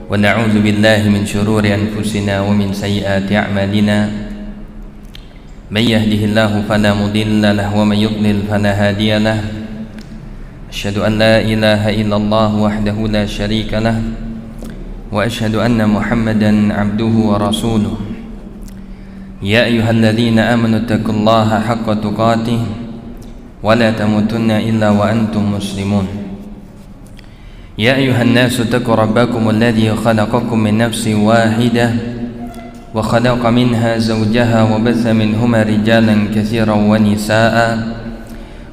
ونعوذ بالله من شرور أنفسنا ومن سيئات أعمالنا من يهده الله فلا مضل له ومن يضلل فلا هادي له أشهد أن لا إله إلا الله وحده لا شريك له وأشهد أن محمدا عبده ورسوله يا أيها الذين آمنوا اتقوا الله حق تقاته ولا تموتن إلا وأنتم مسلمون يا أيها الناس اتقوا ربكم الذي خلقكم من نفس واحدة وخلق منها زوجها وبث منهما رجالا كثيرا ونساء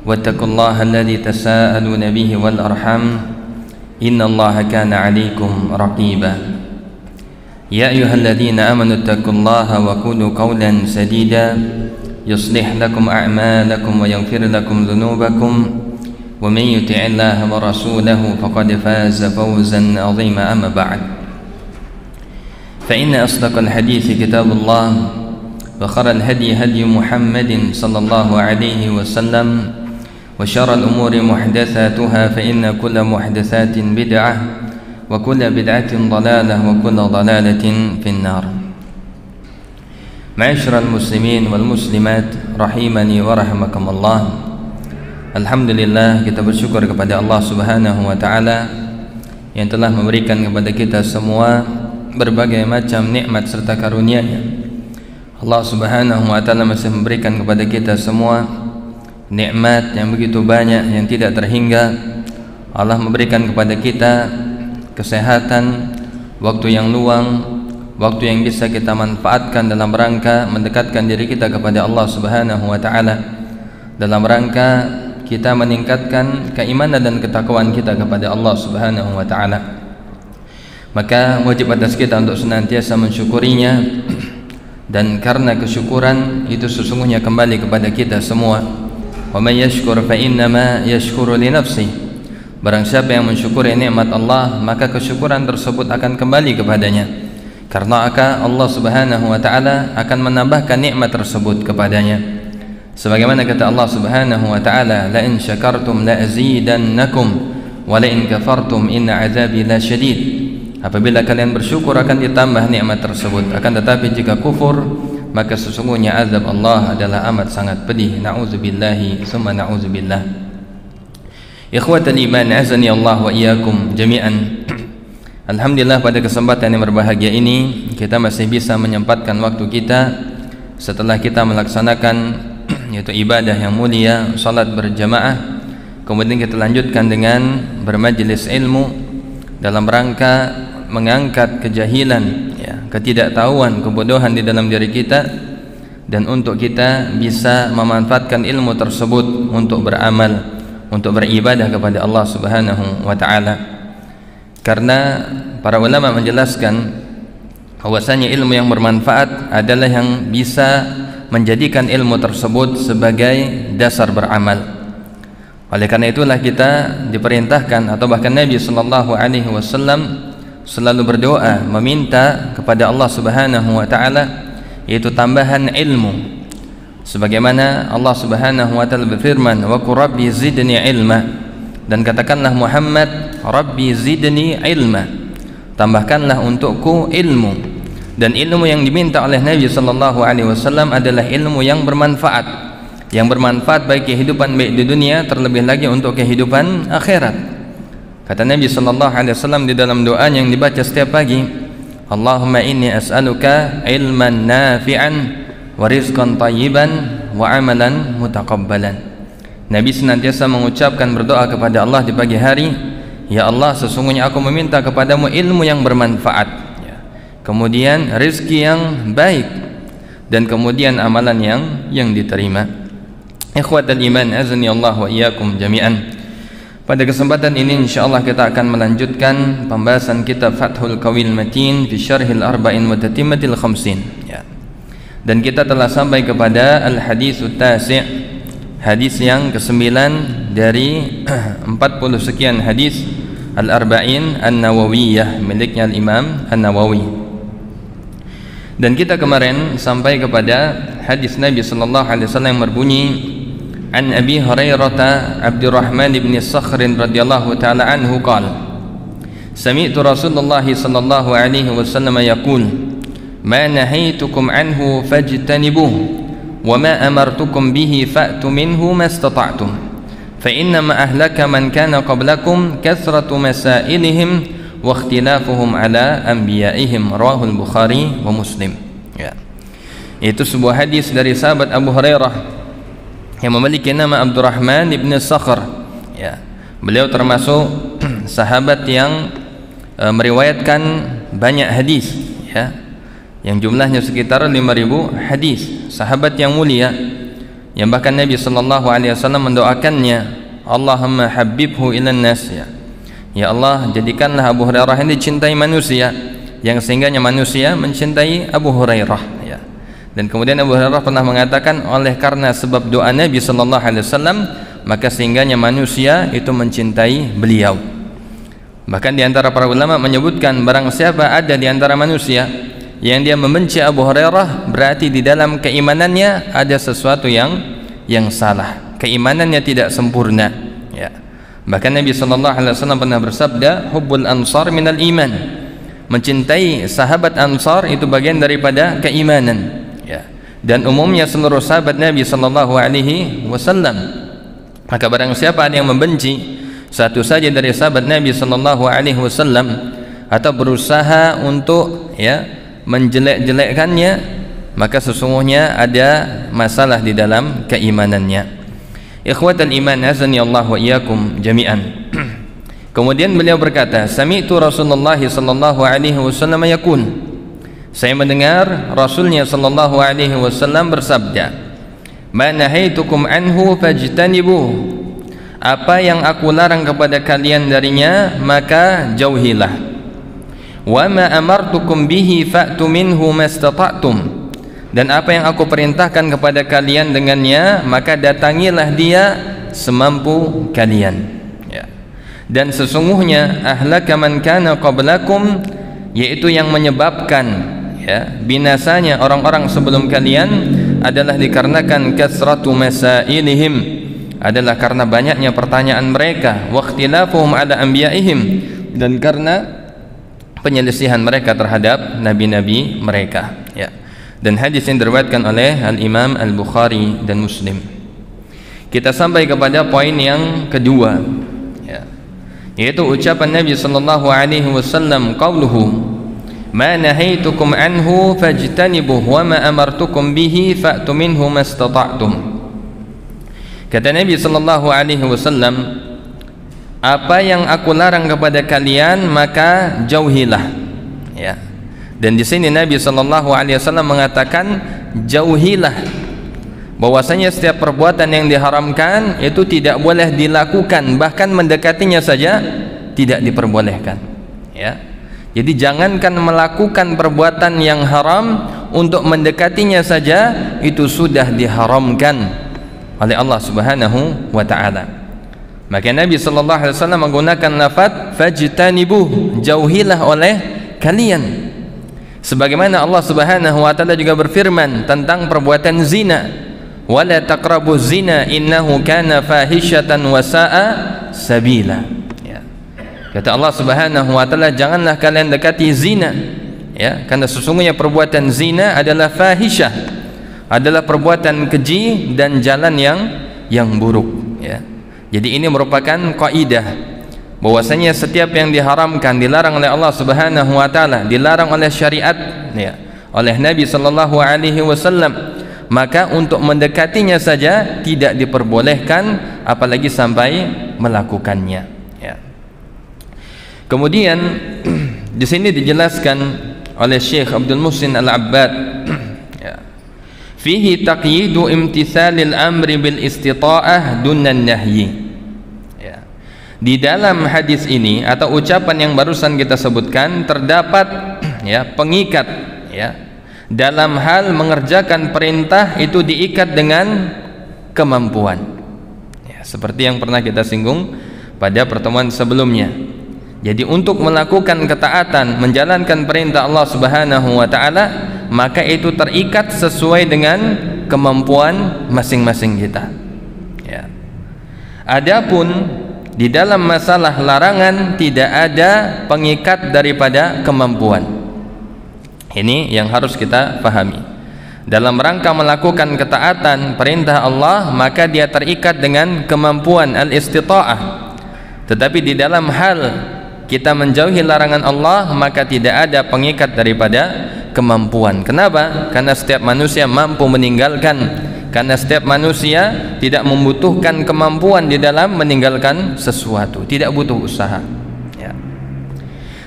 واتقوا الله الذي تساءلون به والأرحام إن الله كان عليكم رقيبا يا أيها الذين آمنوا اتقوا الله وقولوا قولا سديدا يصلح لكم أعمالكم ويغفر لكم ذنوبكم ومن يطع الله ورسوله فقد فاز فوزا عظيما أما بعد فإن أصدق الحديث كتاب الله وخير الهدي هدي محمد صلى الله عليه وسلم وشر الأمور محدثاتها فإن كل محدثات بدعة وكل بدعة ضلالة وكل ضلالة في النار. معاشر المسلمين والmuslimat rahimani wa rahimakumullah. Alhamdulillah, kita bersyukur kepada Allah Subhanahu wa taala yang telah memberikan kepada kita semua berbagai macam nikmat serta karunia-Nya. Allah Subhanahu wa taala masih memberikan kepada kita semua nikmat yang begitu banyak yang tidak terhingga. Allah memberikan kepada kita kesehatan, waktu yang luang, waktu yang bisa kita manfaatkan dalam rangka mendekatkan diri kita kepada Allah Subhanahu wa taala, dalam rangka kita meningkatkan keimanan dan ketakwaan kita kepada Allah Subhanahu wa taala. Maka wajib atas kita untuk senantiasa mensyukurinya, dan karena kesyukuran itu sesungguhnya kembali kepada kita semua. Wa may yashkur fa innama yashkuru li nafsihi. Barang siapa yang mensyukuri nikmat Allah, maka kesyukuran tersebut akan kembali kepadanya. Karena Allah Subhanahu wa taala akan menambahkan nikmat tersebut kepadanya. Sebagaimana kata Allah Subhanahu wa taala, la in syakartum la azidannakum wa la in kafartum inna azabi lasyadid. Apabila kalian bersyukur akan ditambah nikmat tersebut, akan tetapi jika kufur maka sesungguhnya azab Allah adalah amat sangat pedih. Na'udzubillahi summa na'udzubillah. Ikhwatal iman, azani Allah wa iyyakum jami'an. Alhamdulillah, pada kesempatan yang berbahagia ini kita masih bisa menyempatkan waktu kita setelah kita melaksanakan yaitu ibadah yang mulia, salat berjamaah. Kemudian kita lanjutkan dengan bermajelis ilmu dalam rangka mengangkat kejahilan, ketidaktahuan, kebodohan di dalam diri kita, dan untuk kita bisa memanfaatkan ilmu tersebut untuk beramal, untuk beribadah kepada Allah Subhanahu wa taala. Karena para ulama menjelaskan bahwasanya ilmu yang bermanfaat adalah yang bisa menjadikan ilmu tersebut sebagai dasar beramal. Oleh karena itulah kita diperintahkan, atau bahkan Nabi sallallahu alaihi wasallam selalu berdoa meminta kepada Allah Subhanahu wa taala yaitu tambahan ilmu. Sebagaimana Allah Subhanahu wa taala berfirman, wa qur rabbi zidni ilma, dan katakanlah Muhammad, rabbi zidni ilma, tambahkanlah untukku ilmu. Dan ilmu yang diminta oleh Nabi sallallahu alaihi wasallam adalah ilmu yang bermanfaat, yang bermanfaat bagi kehidupan baik di dunia, terlebih lagi untuk kehidupan akhirat. Kata Nabi sallallahu alaihi wasallam di dalam doa yang dibaca setiap pagi, Allahumma inni as'aluka ilman nafi'an wa rizqan thayyiban wa amalan mutaqabbalan. Nabi senantiasa mengucapkan, berdoa kepada Allah di pagi hari, ya Allah, sesungguhnya aku meminta kepadamu ilmu yang bermanfaat, kemudian rezeki yang baik, dan kemudian amalan yang diterima. Ikhwatal iman, azani Allah wa iyyakum jami'an. Pada kesempatan ini insyaallah kita akan melanjutkan pembahasan kitab Fathul Qawil Matin fi Syarhil Arba'in wa Tatimmatil Khamsin. Dan kita telah sampai kepada al-haditsut tasi', hadis yang ke-9 dari 40 sekian hadis Al-Arba'in An-Nawawiyah miliknya Al-Imam An-Nawawi. Dan kita kemarin sampai kepada hadis Nabi sallallahu alaihi wasallam yang berbunyi, An Abi Hurairah Abdurrahman bin Sakhr radhiyallahu taala anhu qala Sami'tu Rasulullah sallallahu alaihi wasallam yaqul, "Ma nahaitukum anhu fajtanibuh, wa ma amartukum bihi fa'tu minhu mastata'tum. Fa inna ma ahlaka man kana qablakum kathratu masailihim wa ikhtilafuhum ala anbiya'ihim." Rawahul Bukhari wa Muslim. Ya. Itu sebuah hadis dari sahabat Abu Hurairah yang memiliki nama Abdurrahman ibn Sakhr. Ya. Beliau termasuk sahabat yang meriwayatkan banyak hadis, ya, yang jumlahnya sekitar 5.000 hadis. Sahabat yang mulia, yang bahkan Nabi sallallahu alaihi wasallam mendoakannya, Allahumma habibhu ilan nas, ya Allah, jadikanlah Abu Hurairah ini dicintai manusia, yang sehingganya manusia mencintai Abu Hurairah, ya. Dan kemudian Abu Hurairah pernah mengatakan, oleh karena sebab doa Nabi sallallahu alaihi wasallam, maka sehingganya manusia itu mencintai beliau. Bahkan di antara para ulama menyebutkan, barang siapa ada di antara manusia yang dia membenci Abu Hurairah, berarti di dalam keimanannya ada sesuatu yang salah, keimanannya tidak sempurna, ya. Bahkan Nabi sallallahu alaihi wasallam pernah bersabda, hubbul ansar minal iman, mencintai sahabat Ansar itu bagian daripada keimanan, ya. Dan umumnya seluruh sahabat Nabi sallallahu alaihi wasallam. Maka barang siapa ada yang membenci satu saja dari sahabat Nabi sallallahu alaihi wasallam atau berusaha untuk, ya, menjelek-jelekkannya, maka sesungguhnya ada masalah di dalam keimanannya. Ikhwatal iman, azani Allah wa iyyakum jami'an. Kemudian beliau berkata, sami'tu Rasulullah sallallahu alaihi wasallam yaqul, saya mendengar Rasulnya sallallahu alaihi wasallam bersabda, ma nahaitukum anhu fajtanibuh, apa yang aku larang kepada kalian darinya maka jauhilah. Wa ma amartukum bihi fa'tu minhu mastata'tum, dan apa yang aku perintahkan kepada kalian dengannya maka datangilah dia semampu kalian, ya. Dan sesungguhnya ahlaka man kana qablakum, yaitu yang menyebabkan, ya, binasanya orang-orang sebelum kalian adalah dikarenakan kasratu masailihim, adalah karena banyaknya pertanyaan mereka, wa ikhtilafuhum ala anbiya'ihim, dan karena penyelisihan mereka terhadap nabi-nabi mereka, ya. Dan hadis yang diriwayatkan oleh Al-Imam Al-Bukhari dan Muslim. Kita sampai kepada poin yang kedua, ya, yaitu ucapan Nabi sallallahu alaihi wasallam, qauluhu ma nahaitukum anhu fajtanibuh wa ma amartukum bihi fa'tu minhu mastata'tum. Kata Nabi sallallahu alaihi wasallam, apa yang aku larang kepada kalian maka jauhilah, ya. Dan di sini Nabi sallallahu alaihi wasallam mengatakan jauhilah, bahwasanya setiap perbuatan yang diharamkan itu tidak boleh dilakukan, bahkan mendekatinya saja tidak diperbolehkan, ya. Jadi jangankan melakukan perbuatan yang haram, untuk mendekatinya saja itu sudah diharamkan oleh Allah Subhanahu wa taala. Maka Nabi sallallahu alaihi wasallam menggunakan lafaz fajtanibuh, jauhilah oleh kalian. Sebagaimana Allah Subhanahu wa taala juga berfirman tentang perbuatan zina, wala taqrabuz zina innahu kana fahishatan wa sa'a sabila, ya. Kata Allah Subhanahu wa taala, janganlah kalian dekati zina, ya, karena sesungguhnya perbuatan zina adalah fahisyah, adalah perbuatan keji dan jalan yang buruk, ya. Jadi ini merupakan kaidah bahwasanya setiap yang diharamkan, dilarang oleh Allah Subhanahu wa taala, dilarang oleh syariat, ya, oleh Nabi sallallahu alaihi wasallam, maka untuk mendekatinya saja tidak diperbolehkan, apalagi sampai melakukannya, ya. Kemudian di sini dijelaskan oleh Syekh Abdul Muhsin Al-Abbad, fihi taqyidu imtithalil amri bil istita'ah dunan nahyi, ya. Di dalam hadis ini atau ucapan yang barusan kita sebutkan terdapat, ya, pengikat, ya, dalam hal mengerjakan perintah itu diikat dengan kemampuan, ya, seperti yang pernah kita singgung pada pertemuan sebelumnya. Jadi untuk melakukan ketaatan, menjalankan perintah Allah Subhanahu wa taala, maka itu terikat sesuai dengan kemampuan masing-masing kita, ya. Adapun di dalam masalah larangan tidak ada pengikat daripada kemampuan. Ini yang harus kita pahami. Dalam rangka melakukan ketaatan perintah Allah, maka dia terikat dengan kemampuan al-istita'ah. Tetapi di dalam hal kita menjauhi larangan Allah, maka tidak ada pengikat daripada kemampuan. Kenapa? Karena setiap manusia mampu meninggalkan. Karena setiap manusia tidak membutuhkan kemampuan di dalam meninggalkan sesuatu, tidak butuh usaha. Ya.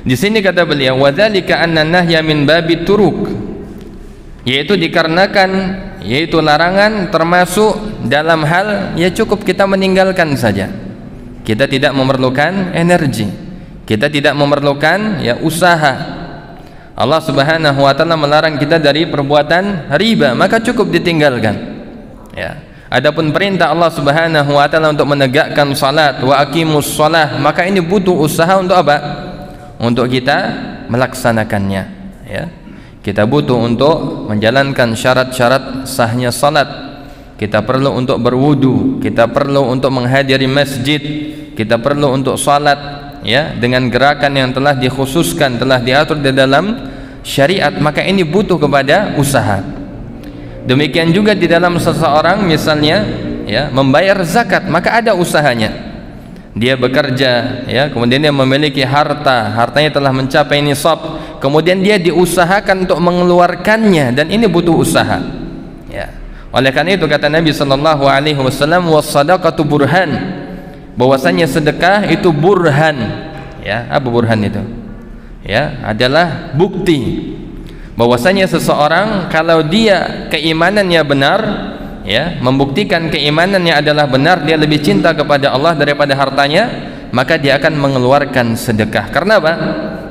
Di sini kata beliau, wadzalika anna nahya min babit turuk, yaitu dikarenakan yaitu larangan termasuk dalam hal ya cukup kita meninggalkan saja. Kita tidak memerlukan energi, kita tidak memerlukan ya usaha. Allah Subhanahu wa taala melarang kita dari perbuatan riba, maka cukup ditinggalkan. Ya. Adapun perintah Allah Subhanahu wa taala untuk menegakkan salat, wa aqimus shalah, maka ini butuh usaha untuk apa? Untuk kita melaksanakannya, ya. Kita butuh untuk menjalankan syarat-syarat sahnya salat. Kita perlu untuk berwudu, kita perlu untuk menghadiri masjid, kita perlu untuk salat, ya, dengan gerakan yang telah dikhususkan, telah diatur di dalam syariat, maka ini butuh kepada usaha. Demikian juga di dalam seseorang misalnya ya membayar zakat, maka ada usahanya. Dia bekerja, ya, kemudian dia memiliki harta, hartanya telah mencapai nisab, kemudian dia diusahakan untuk mengeluarkannya, dan ini butuh usaha. Ya. Oleh karena itu kata Nabi sallallahu alaihi wasallam, was-shadaqatu burhan, bahwasanya sedekah itu burhan. Ya, apa burhan itu? Ya, adalah bukti bahwasanya seseorang kalau dia keimanannya benar, ya, membuktikan keimanannya adalah benar, dia lebih cinta kepada Allah daripada hartanya, maka dia akan mengeluarkan sedekah. Karena apa?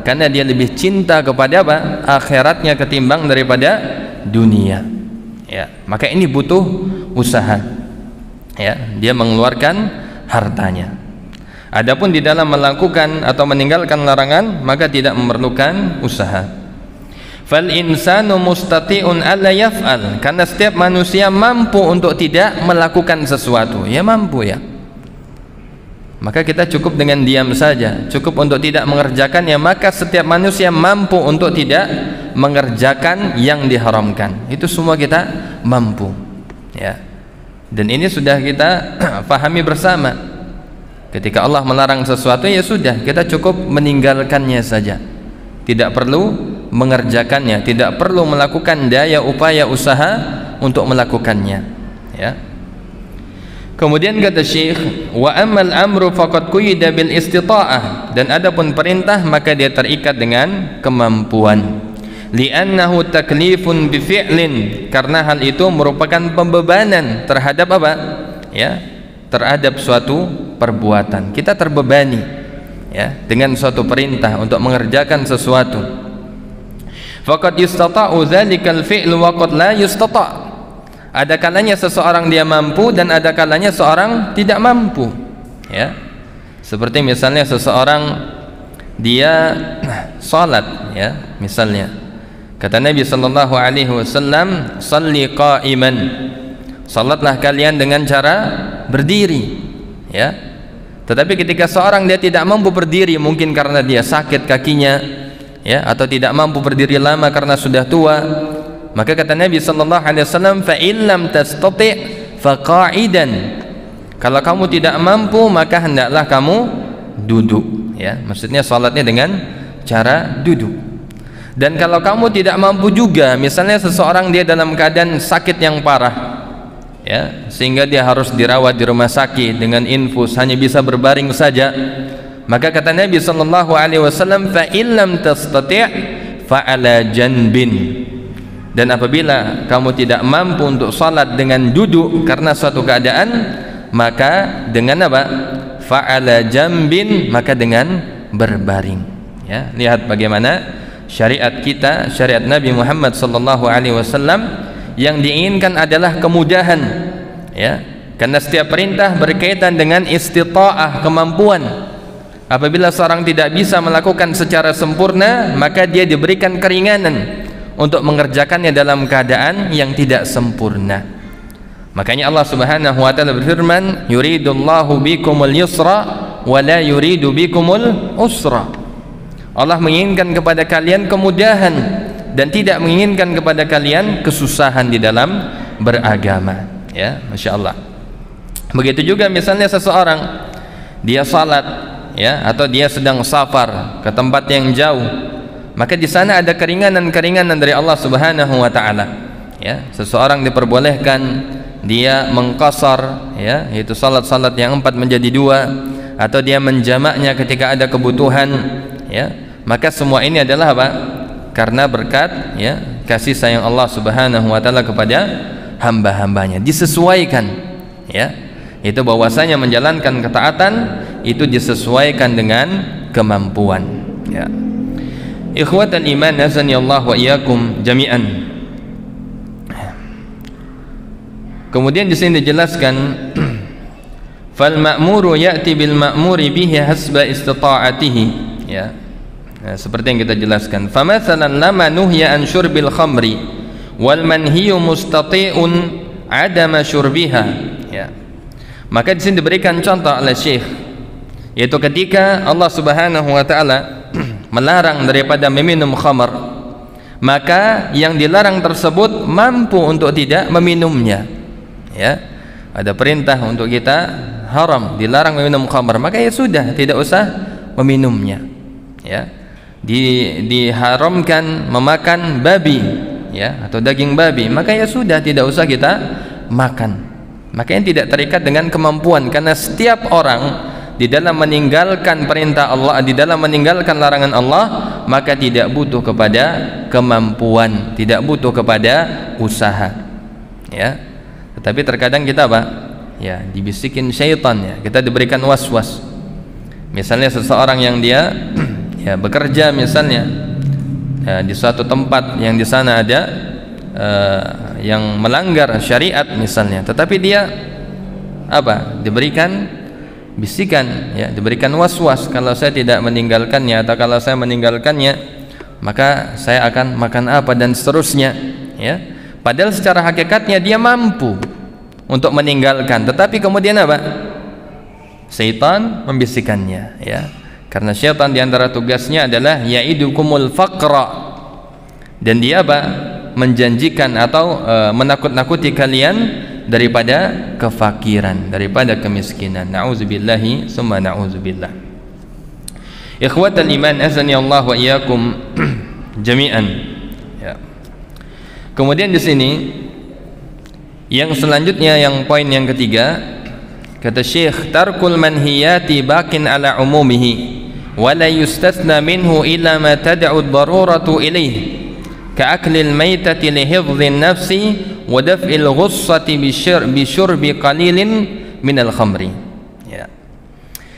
Karena dia lebih cinta kepada apa? Akhiratnya ketimbang daripada dunia. Ya, maka ini butuh usaha. Ya, dia mengeluarkan hartanya. Adapun di dalam melakukan atau meninggalkan larangan, maka tidak memerlukan usaha. Fal insanu mustati'un alla yaf'al, karena setiap manusia mampu untuk tidak melakukan sesuatu, ya mampu ya. Maka kita cukup dengan diam saja, cukup untuk tidak mengerjakannya, maka setiap manusia mampu untuk tidak mengerjakan yang diharamkan. Itu semua kita mampu, ya. Dan ini sudah kita pahami bersama. Ketika Allah melarang sesuatu, ya sudah, kita cukup meninggalkannya saja. Tidak perlu mengerjakannya, tidak perlu melakukan daya upaya usaha untuk melakukannya, ya. Kemudian kata Syekh, wa ammal amru faqad quyida bil istita'ah, dan adapun perintah maka dia terikat dengan kemampuan. Li'annahu taklifun bi fi'lin, karena hal itu merupakan pembebanan terhadap apa? Ya, terhadap suatu perbuatan. Kita terbebani, ya, dengan suatu perintah untuk mengerjakan sesuatu. Faqad yustata'u dzalikal fi'l wa qad la yustata'. Ada kalanya seseorang dia mampu dan ada kalanya seorang tidak mampu, ya. Seperti misalnya seseorang dia salat, ya, misalnya kata Nabi sallallahu alaihi wasallam, "Shalli qa'iman." Salatlah kalian dengan cara berdiri, ya. Tetapi ketika seorang dia tidak mampu berdiri, mungkin karena dia sakit kakinya, ya, atau tidak mampu berdiri lama karena sudah tua, maka kata Nabi sallallahu alaihi wasallam, fa illam tastati' fa qa'idan. Kalau kamu tidak mampu, maka hendaklah kamu duduk, ya. Maksudnya salatnya dengan cara duduk. Dan kalau kamu tidak mampu juga, misalnya seseorang dia dalam keadaan sakit yang parah, ya, sehingga dia harus dirawat di rumah sakit dengan infus, hanya bisa berbaring saja, maka kata Nabi sallallahu alaihi wasallam, fa illam tastati' fa ala janbin. Dan apabila kamu tidak mampu untuk salat dengan duduk karena suatu keadaan, maka dengan apa? Fa'ala jambin, maka dengan berbaring, ya. Lihat bagaimana syariat kita, syariat Nabi Muhammad sallallahu alaihi wasallam, yang diinginkan adalah kemudahan, ya. Karena setiap perintah berkaitan dengan istita'ah, kemampuan. Apabila seorang tidak bisa melakukan secara sempurna, maka dia diberikan keringanan untuk mengerjakannya dalam keadaan yang tidak sempurna. Makanya Allah Subhanahu wa taala berfirman, yuridullahu bikumul yusra wa la yuridu bikumul usra. Allah menginginkan kepada kalian kemudahan dan tidak menginginkan kepada kalian kesusahan di dalam beragama. Ya, Masya Allah. Begitu juga misalnya seseorang dia salat, ya, atau dia sedang safar ke tempat yang jauh, maka di sana ada keringanan-keringanan dari Allah Subhanahu wa taala. Ya, seseorang diperbolehkan dia mengqasar, ya, yaitu salat-salat yang 4 menjadi 2, atau dia menjamaknya ketika ada kebutuhan, ya. Maka semua ini adalah apa? Karena berkat, ya, kasih sayang Allah Subhanahu wa taala kepada hamba-hambanya, disesuaikan, ya. Itu bahwasanya menjalankan ketaatan itu disesuaikan dengan kemampuan, ya. Ikhwatal iman, azani Allah wa iyyakum jami'an. Kemudian di sini dijelaskan fal ma'muru ya'ti bil ma'muri bihi hasba istita'atihi, ya. Nah, seperti yang kita jelaskan, famathalan lama nuhya an syurbil khamri wal manhiyu mustati'un adama syurbiha, ya. Maka di sini diberikan contoh oleh Syekh, yaitu ketika Allah Subhanahu wa taala melarang daripada meminum khamar, maka yang dilarang tersebut mampu untuk tidak meminumnya, ya. Ada perintah untuk kita haram, dilarang meminum khamar, maka ya sudah, tidak usah meminumnya, ya. Diharamkan memakan babi, ya, atau daging babi, maka ya sudah, tidak usah kita makan. Makanya tidak terikat dengan kemampuan, karena setiap orang di dalam meninggalkan perintah Allah, di dalam meninggalkan larangan Allah, maka tidak butuh kepada kemampuan, tidak butuh kepada usaha, ya. Tetapi terkadang kita apa? Ya, dibisikin syaitan, ya. Kita diberikan was-was. Misalnya seseorang yang dia ya bekerja misalnya, ya, di suatu tempat yang di sana ada yang melanggar syariat misalnya, tetapi dia apa? Diberikan bisikan, ya, diberikan was-was, kalau saya tidak meninggalkannya, atau kalau saya meninggalkannya maka saya akan makan apa, dan seterusnya, ya. Padahal secara hakikatnya dia mampu untuk meninggalkan, tetapi kemudian apa? Syaitan membisikannya, ya. Karena syaitan diantara tugasnya adalah ya'idukumul faqra, dan dia apa? Menjanjikan atau menakut-nakuti kalian daripada kefakiran, daripada kemiskinan. Na'udzubillahi summa na'udzubillah. Ikhwatal iman, azani Allah wa iyyakum jami'an, ya. Kemudian di sini yang selanjutnya, yang poin yang ketiga, kata Syekh, tarkul manhiyati bakin ala umumihi wa la yustathna minhu illa ma tad'u ad-daruratu ilayhi ka'aklil maitati lihifdhin nafsi wa daf'il ghussati bisyurbi qalilin minal khamri, ya.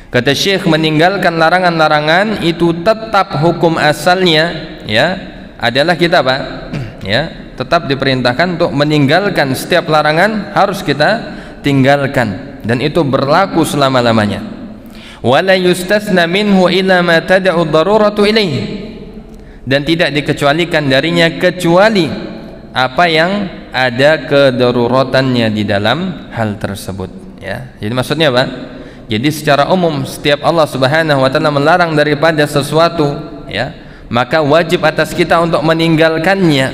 Kata Syekh, meninggalkan larangan-larangan itu tetap hukum asalnya, ya, adalah kita apa? Ya, tetap diperintahkan untuk meninggalkan setiap larangan, harus kita tinggalkan, dan itu berlaku selama-lamanya. Wala yustathna minhu illa ma tad'u ad-daruratu ilaihi, dan tidak dikecualikan darinya kecuali apa yang ada kedaruratannya di dalam hal tersebut, ya. Jadi maksudnya apa? Jadi secara umum setiap Allah Subhanahu wa taala melarang daripada sesuatu, ya, maka wajib atas kita untuk meninggalkannya,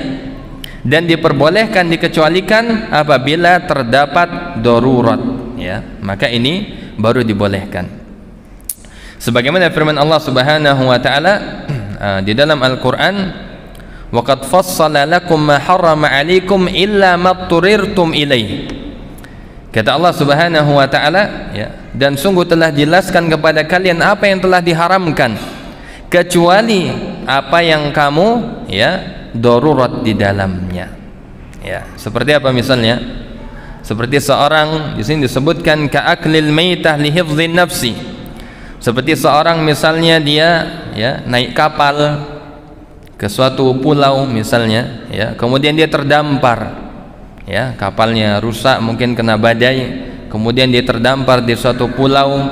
dan diperbolehkan, dikecualikan apabila terdapat darurat, ya, maka ini baru dibolehkan. Sebagaimana firman Allah Subhanahu wa taala di dalam Al-Qur'an, wa qad fassala lakum ma harrama 'alaikum illa ma turirtum ilaih. Kata Allah Subhanahu wa taala, ya, dan sungguh telah jelaskan kepada kalian apa yang telah diharamkan, kecuali apa yang kamu, ya, darurat di dalamnya, ya. Seperti apa misalnya? Seperti seorang, di sini disebutkan ka'aklil maitah li hifdhin nafsi. Seperti seorang misalnya dia, ya, naik kapal ke suatu pulau misalnya, ya, kemudian dia terdampar, ya, kapalnya rusak, mungkin kena badai, kemudian dia terdampar di suatu pulau,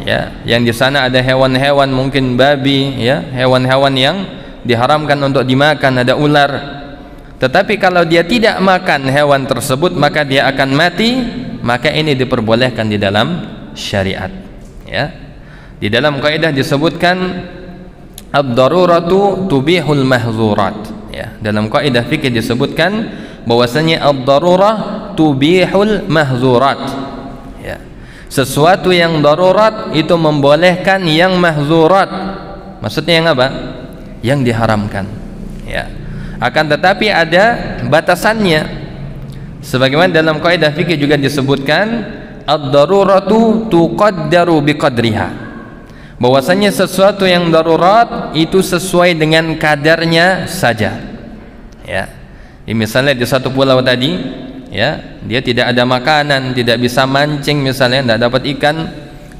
ya, yang di sana ada hewan-hewan, mungkin babi, ya, hewan-hewan yang diharamkan untuk dimakan, ada ular. Tetapi kalau dia tidak makan hewan tersebut maka dia akan mati, maka ini diperbolehkan di dalam syariat, ya. Di dalam kaidah disebutkan ad-daruratu tubihul mahzurat, ya. Dalam kaidah fikih disebutkan bahwasanya ad-darurah tubihul mahzurat, ya. Sesuatu yang darurat itu membolehkan yang mahzurat. Maksudnya yang apa? Yang diharamkan, ya. Akan tetapi ada batasannya. Sebagaimana dalam kaidah fikih juga disebutkan ad-daruratu tuqaddaru biqadriha, bahwasanya sesuatu yang darurat itu sesuai dengan kadarnya saja, ya. Misalnya di satu pulau tadi, ya, dia tidak ada makanan, tidak bisa mancing misalnya, tidak dapat ikan,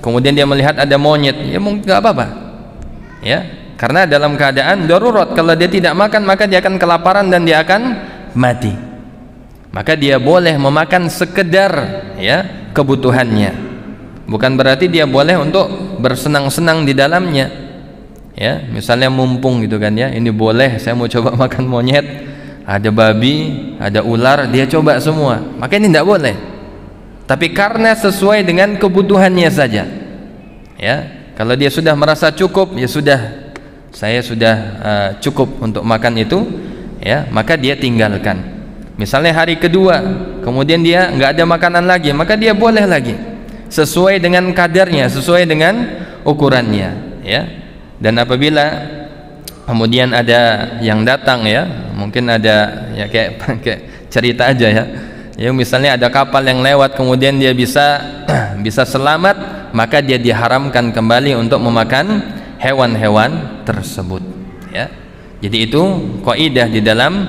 kemudian dia melihat ada monyet, ya mungkin nggak apa-apa, ya, karena dalam keadaan darurat. Kalau dia tidak makan maka dia akan kelaparan dan dia akan mati, maka dia boleh memakan sekedar, ya, kebutuhannya. Bukan berarti dia boleh untuk bersenang-senang di dalamnya, ya. Misalnya mumpung gitu kan, ya, ini boleh, saya mau coba makan monyet, ada babi, ada ular, dia coba semua, maka ini tidak boleh. Tapi karena sesuai dengan kebutuhannya saja, ya. Kalau dia sudah merasa cukup, ya sudah, saya sudah cukup untuk makan itu, ya, maka dia tinggalkan. Misalnya hari kedua, kemudian dia nggak ada makanan lagi, maka dia boleh lagi, sesuai dengan kadarnya, sesuai dengan ukurannya, ya. Dan apabila kemudian ada yang datang, ya, mungkin ada, ya, kayak cerita aja, ya, ya, misalnya ada kapal yang lewat kemudian dia bisa selamat, maka dia diharamkan kembali untuk memakan hewan-hewan tersebut, ya. Jadi itu kaidah di dalam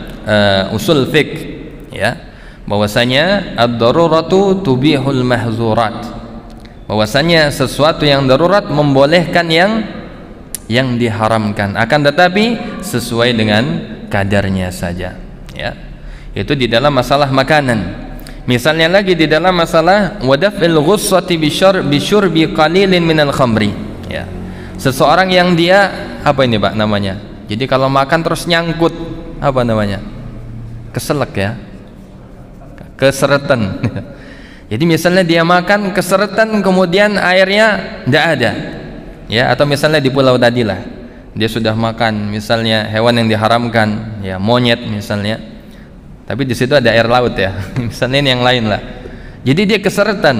usul fiqh, ya, bahwasanya ad-daruratu tubihul mahzurat, bahwasanya sesuatu yang darurat membolehkan yang diharamkan, akan tetapi sesuai dengan kadarnya saja, ya. Itu di dalam masalah makanan. Misalnya lagi di dalam masalah wadaf'il ghussati bisyurbi qalilin minal khamri, ya. Seseorang yang dia, apa ini Pak namanya? Jadi kalau makan terus nyangkut, apa namanya? Keselak, ya. Keseretan. Jadi misalnya dia makan keseretan kemudian airnya tidak ada, ya, atau misalnya di pulau tadi lah, dia sudah makan misalnya hewan yang diharamkan, ya, monyet misalnya, tapi di situ ada air laut, ya. Misalnya ini yang lain lah. Jadi dia keseretan,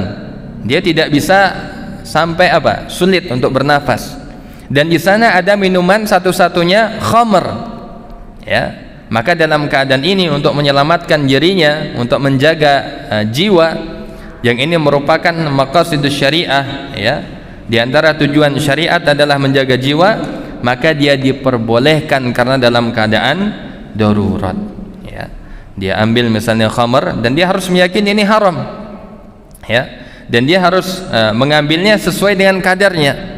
dia tidak bisa sampai apa? Sulit untuk bernafas. Dan di sana ada minuman satu-satunya khamr, ya. Maka dalam keadaan ini untuk menyelamatkan dirinya, untuk menjaga jiwa, yang ini merupakan maqasidus syariah, ya. Di antara tujuan syariat adalah menjaga jiwa, maka dia diperbolehkan karena dalam keadaan darurat, ya. Dia ambil misalnya khamr dan dia harus meyakini ini haram, ya. Dan dia harus mengambilnya sesuai dengan kadarnya.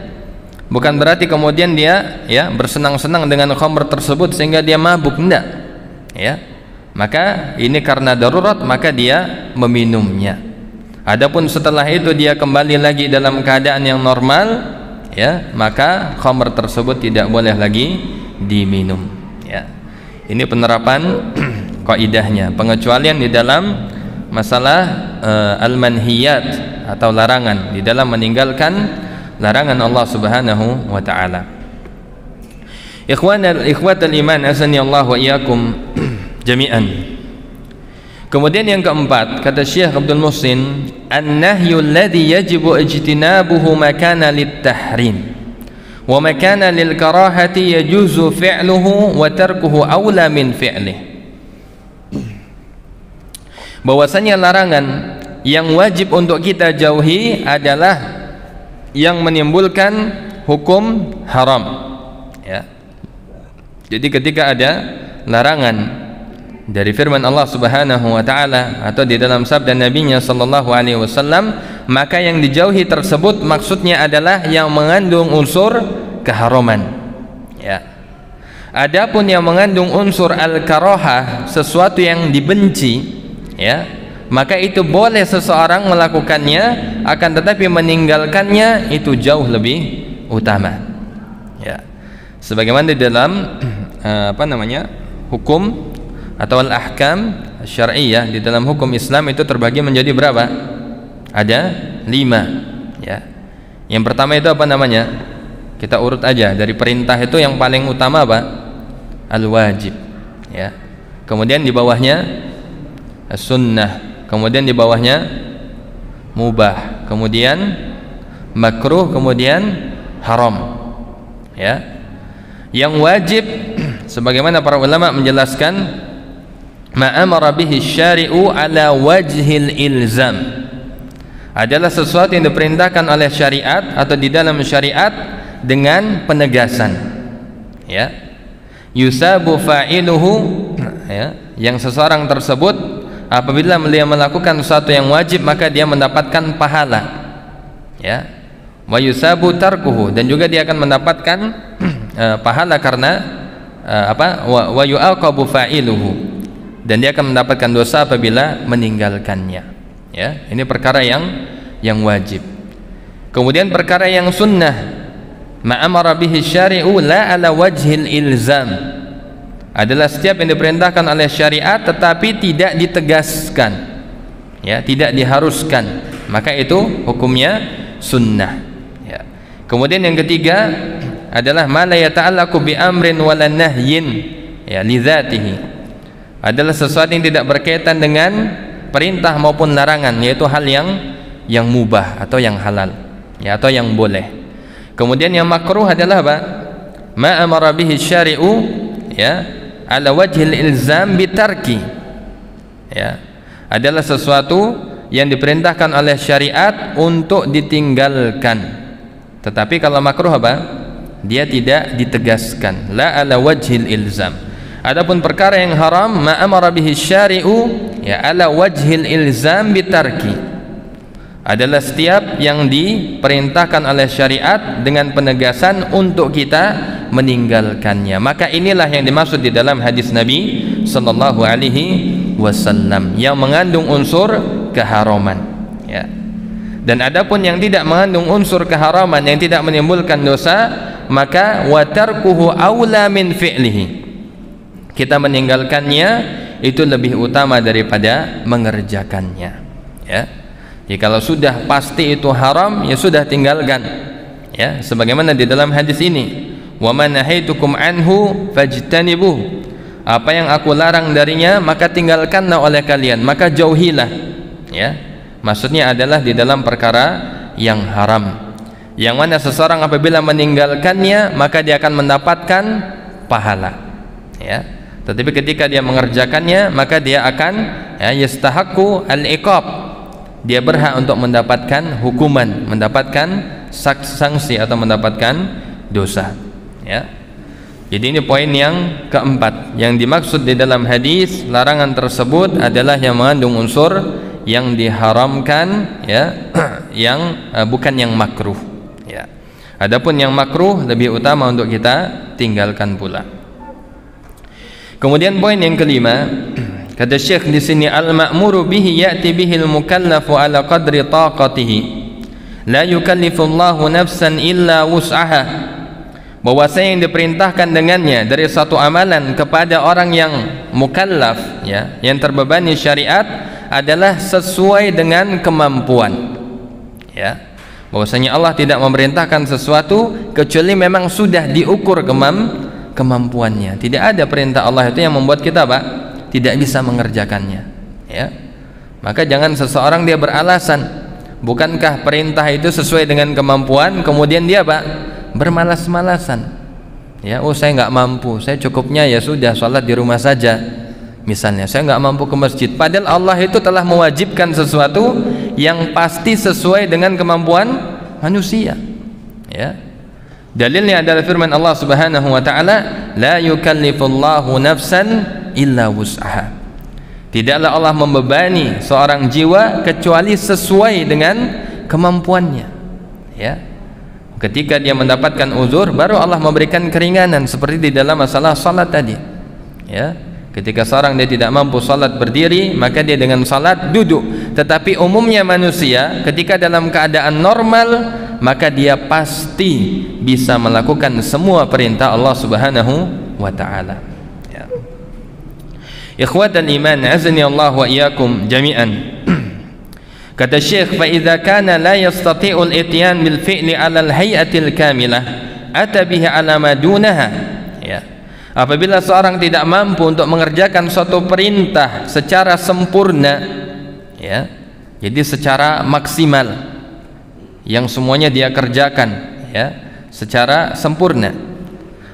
Bukan berarti kemudian dia, ya, bersenang-senang dengan khamr tersebut sehingga dia mabuk, enggak, ya. Maka ini karena darurat maka dia meminumnya. Adapun setelah itu dia kembali lagi dalam keadaan yang normal, ya, maka khamr tersebut tidak boleh lagi diminum, ya. Ini penerapan kaidahnya, pengecualian di dalam masalah al-manhiyat atau larangan, di dalam meninggalkan larangan Allah Subhanahu wa taala. Ikhwatal iman, azani Allah wa iyyakum jami'an. Kemudian yang keempat, kata Syekh Abdul Muhsin, an-nahyu alladhi yajibu ijtinabuhu makana lit-tahrim wa makana lil-karahati yajuzu fi'luhu wa tarkuhu awla min fi'lihi. Bahwasanya larangan yang wajib untuk kita jauhi adalah yang menimbulkan hukum haram, ya. Jadi ketika ada larangan dari firman Allah Subhanahu wa taala atau di dalam sabda Nabi-Nya sallallahu alaihi wasallam, maka yang dijauhi tersebut maksudnya adalah yang mengandung unsur keharaman, ya. Adapun yang mengandung unsur al-karahah, sesuatu yang dibenci, ya, maka itu boleh seseorang melakukannya, akan tetapi meninggalkannya itu jauh lebih utama, ya. Sebagaimana di dalam hukum atau al-ahkam syar'iyyah, di dalam hukum Islam itu terbagi menjadi berapa? Ada 5, ya. Yang pertama itu apa namanya? Kita urut aja dari perintah itu yang paling utama apa? Al-wajib, ya. Kemudian di bawahnya as-sunnah, kemudian di bawahnya mubah, kemudian makruh, kemudian haram, ya. Yang wajib sebagaimana para ulama menjelaskan, ma amara bihi syari'u ala wajhil ilzam, adalah sesuatu yang diperintahkan oleh syariat atau di dalam syariat dengan penegasan, ya. Yusabu fa'iluhu, ya, yang seseorang tersebut apabila dia melakukan sesuatu yang wajib maka dia mendapatkan pahala, ya. Wa yusabu tarkuhu, dan juga dia akan mendapatkan pahala karena wa yu'aqabu fa'iluhu, dan dia akan mendapatkan dosa apabila meninggalkannya, ya. Ini perkara yang wajib. Kemudian perkara yang sunnah, ma'amara bihi syari'u la ala wajhil ilzam, adalah setiap yang diperintahkan oleh syariat tetapi tidak ditegaskan, ya, tidak diharuskan, maka itu hukumnya sunnah, ya. Kemudian yang ketiga adalah ma la yata'allaqu bi amrin wala nahyin, ya, li dzatihi, adalah sesuatu yang tidak berkaitan dengan perintah maupun larangan, yaitu hal yang mubah atau yang halal, ya, atau yang boleh. Kemudian yang makruh adalah apa? Ma amara bihi syari'u, ya, ala wajhil ilzam bitarki, ya, adalah sesuatu yang diperintahkan oleh syariat untuk ditinggalkan, tetapi kalau makruh apa? Dia tidak ditegaskan, la ala wajhil ilzam. Adapun perkara yang haram, ma amara bihi syari'u, ya, ala wajhil ilzam bitarki, adalah setiap yang diperintahkan oleh syariat dengan penegasan untuk kita meninggalkannya. Maka inilah yang dimaksud di dalam hadis Nabi sallallahu alaihi wasallam yang mengandung unsur keharaman, ya. Dan adapun yang tidak mengandung unsur keharaman, yang tidak menimbulkan dosa, maka watarkuhu aula min fi'lihi, kita meninggalkannya itu lebih utama daripada mengerjakannya, ya. Jadi kalau sudah pasti itu haram, ya sudah tinggalkan, ya, sebagaimana di dalam hadis ini, wa man nahaitukum anhu fajtanibuh, apa yang aku larang darinya maka tinggalkanlah oleh kalian, maka jauhilah, ya. Maksudnya adalah di dalam perkara yang haram, yang mana seseorang apabila meninggalkannya maka dia akan mendapatkan pahala, ya. Tetapi ketika dia mengerjakannya maka dia akan, ya, yastahaqqu al-iqab, dia berhak untuk mendapatkan hukuman, mendapatkan sanksi atau mendapatkan dosa, ya. Jadi ini poin yang keempat, yang dimaksud di dalam hadis larangan tersebut adalah yang mengandung unsur yang diharamkan, ya, yang bukan yang makruh, ya. Adapun yang makruh lebih utama untuk kita tinggalkan pula. Kemudian poin yang kelima, kata Syekh di sini, al-ma'muru bihi ya'ti bihi al-mukallafu ala qadri taqatihi, la yukallifu Allahu nafsan illa wus'aha, bahwasanya yang diperintahkan dengannya dari satu amalan kepada orang yang mukallaf, ya, yang terbebani syariat, adalah sesuai dengan kemampuan, ya. Bahwasanya Allah tidak memerintahkan sesuatu kecuali memang sudah diukur kemampuannya. Tidak ada perintah Allah itu yang membuat kita tidak bisa mengerjakannya, ya. Maka jangan seseorang dia beralasan, bukankah perintah itu sesuai dengan kemampuan, kemudian dia bermalas-malasan, ya. Oh, saya nggak mampu, saya cukupnya ya sudah sholat di rumah saja, misalnya, saya nggak mampu ke masjid. Padahal Allah itu telah mewajibkan sesuatu yang pasti sesuai dengan kemampuan manusia, ya. Dalilnya adalah firman Allah Subhanahu wa taala, la yukallifullahu nafsan illa wus'aha, tidaklah Allah membebani seorang jiwa kecuali sesuai dengan kemampuannya, ya. Ketika dia mendapatkan uzur, baru Allah memberikan keringanan, seperti di dalam masalah salat tadi, ya. Ketika seorang dia tidak mampu salat berdiri, maka dia dengan salat duduk. Tetapi umumnya manusia ketika dalam keadaan normal, maka dia pasti bisa melakukan semua perintah Allah Subhanahu wa taala, ya. Ikhwatal iman, azani Allah wa iyyakum jami'an. Kata Syekh, fa idza kana la yastati'u al-ityan bil fi'li 'ala al-hay'ati al-kamilah ata bihi 'ala ma dunaha. Ya. Apabila seorang tidak mampu untuk mengerjakan suatu perintah secara sempurna, ya, jadi secara maksimal, yang semuanya dia kerjakan, ya, secara sempurna,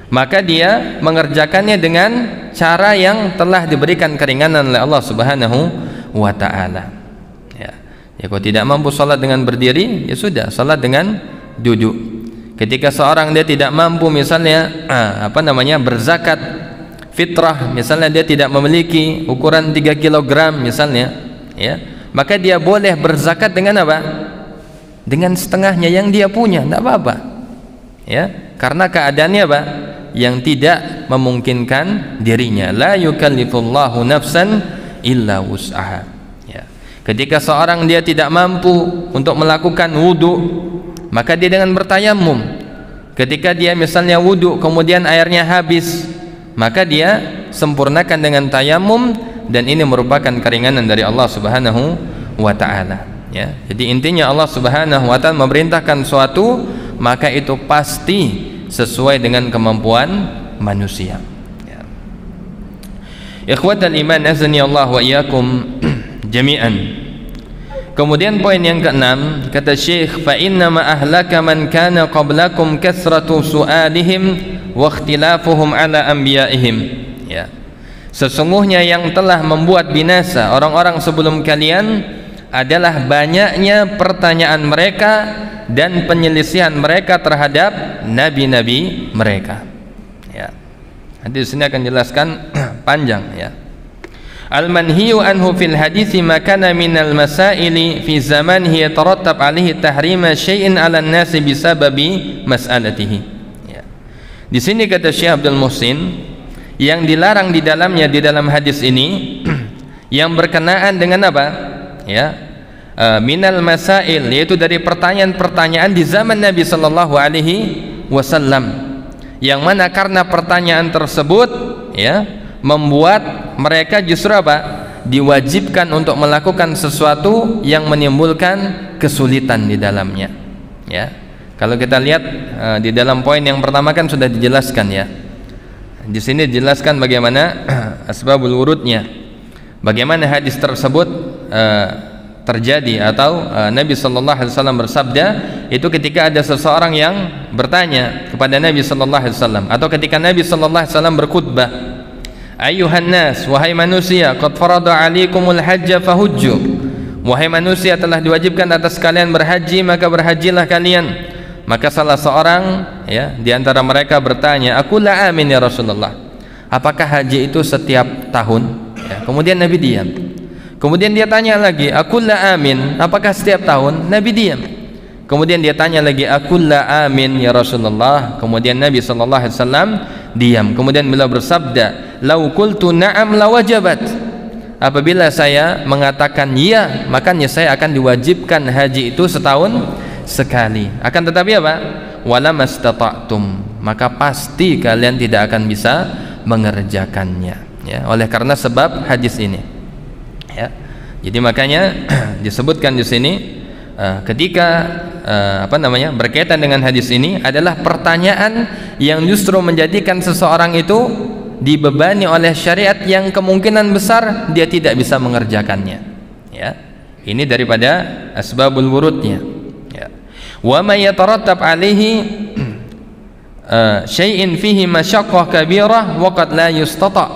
maka dia mengerjakannya dengan cara yang telah diberikan keringanan oleh Allah Subhanahu wa ta'ala. Ya, kalau tidak mampu salat dengan berdiri, ya sudah, salat dengan duduk. Ketika seorang dia tidak mampu misalnya berzakat fitrah, misalnya dia tidak memiliki ukuran 3 kg misalnya, ya, maka dia boleh berzakat dengan apa? Dengan setengahnya yang dia punya, tidak apa-apa. Ya, karena keadaannya apa? Yang tidak memungkinkan dirinya. La yukallifullahu nafsan illa wus'aha. Ketika seorang dia tidak mampu untuk melakukan wudu, maka dia dengan bertayamum. Ketika dia misalnya wudu kemudian airnya habis, maka dia sempurnakan dengan tayamum, dan ini merupakan keringanan dari Allah Subhanahu wa ta'ala. Ya, jadi intinya Allah Subhanahu wa ta'ala memerintahkan suatu, maka itu pasti sesuai dengan kemampuan manusia. Ya. Ikhwatal iman azani Allah wa iyyakum jami'an. Kemudian poin yang keenam, kata Syekh, fa inna ma ahlaka man kana qablakum kathratu su'alihim wa ikhtilafuhum ala anbiya'ihim. Ya. Sesungguhnya yang telah membuat binasa orang-orang sebelum kalian adalah banyaknya pertanyaan mereka dan penyelisihan mereka terhadap nabi-nabi mereka. Ya. Nanti di sini akan jelaskan panjang, ya. Al-manhiyu anhu fil hadithi makana minal masaili fi zamanihi yatarattab alaihi tahrima syai'in 'ala an-nasi bisababi mas'alatihi. Ya. Di sini kata Syekh Abdul Muhsin, yang dilarang di dalamnya di dalam hadis ini yang berkenaan dengan apa? Ya. Minal masail, yaitu dari pertanyaan-pertanyaan di zaman Nabi sallallahu alaihi wasallam, yang mana karena pertanyaan tersebut, ya, membuat mereka justru apa? Diwajibkan untuk melakukan sesuatu yang menimbulkan kesulitan di dalamnya. Ya. Kalau kita lihat di dalam poin yang pertama kan sudah dijelaskan, ya. Di sini dijelaskan bagaimana asbabul wurudnya. Bagaimana hadis tersebut terjadi, atau Nabi sallallahu alaihi wasallam bersabda itu ketika ada seseorang yang bertanya kepada Nabi sallallahu alaihi wasallam, atau ketika Nabi sallallahu alaihi wasallam berkhutbah, ayuhan nas, wahai manusia, qad farada alaikumul hajja fahujju, wahai manusia, telah diwajibkan atas kalian berhaji, maka berhajilah kalian. Maka salah seorang, ya, di antara mereka bertanya, aku la amin ya Rasulullah, apakah haji itu setiap tahun? Ya, kemudian Nabi diam. Kemudian dia tanya lagi, aku la amin, apakah setiap tahun? Nabi diam. Kemudian dia tanya lagi, aku la amin ya Rasulullah. Kemudian Nabi sallallahu alaihi wasallam diam. Kemudian beliau bersabda, lau qultu na'am lawajabat, apabila saya mengatakan ya, makanya saya akan diwajibkan haji itu setahun sekali. Akan tetapi apa? Wala mastata'tum, maka pasti kalian tidak akan bisa mengerjakannya, ya, oleh karena sebab hadis ini, ya. Jadi makanya disebutkan di sini ketika berkaitan dengan hadis ini adalah pertanyaan yang justru menjadikan seseorang itu dibebani oleh syariat yang kemungkinan besar dia tidak bisa mengerjakannya, ya. Ini daripada asbabul wurudnya, ya. Wa ma yatarattab alaihi syai'in fihi masyaqqah kabirah wa qad la yustata',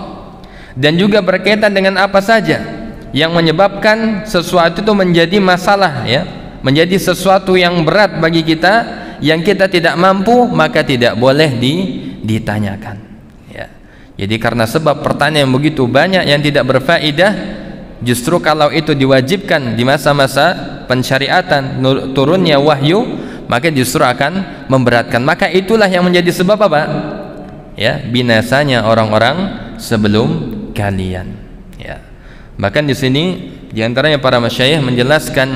dan juga berkaitan dengan apa saja yang menyebabkan sesuatu itu menjadi masalah, ya, menjadi sesuatu yang berat bagi kita, yang kita tidak mampu, maka tidak boleh ditanyakan, ya. Jadi karena sebab pertanyaan yang begitu banyak yang tidak berfaedah, justru kalau itu diwajibkan di masa-masa pensyariatan turunnya wahyu, maka justru akan memberatkan. Maka itulah yang menjadi sebab apa? Ya, binasanya orang-orang sebelum kalian, ya. Bahkan di sini diantaranya para masyayikh menjelaskan,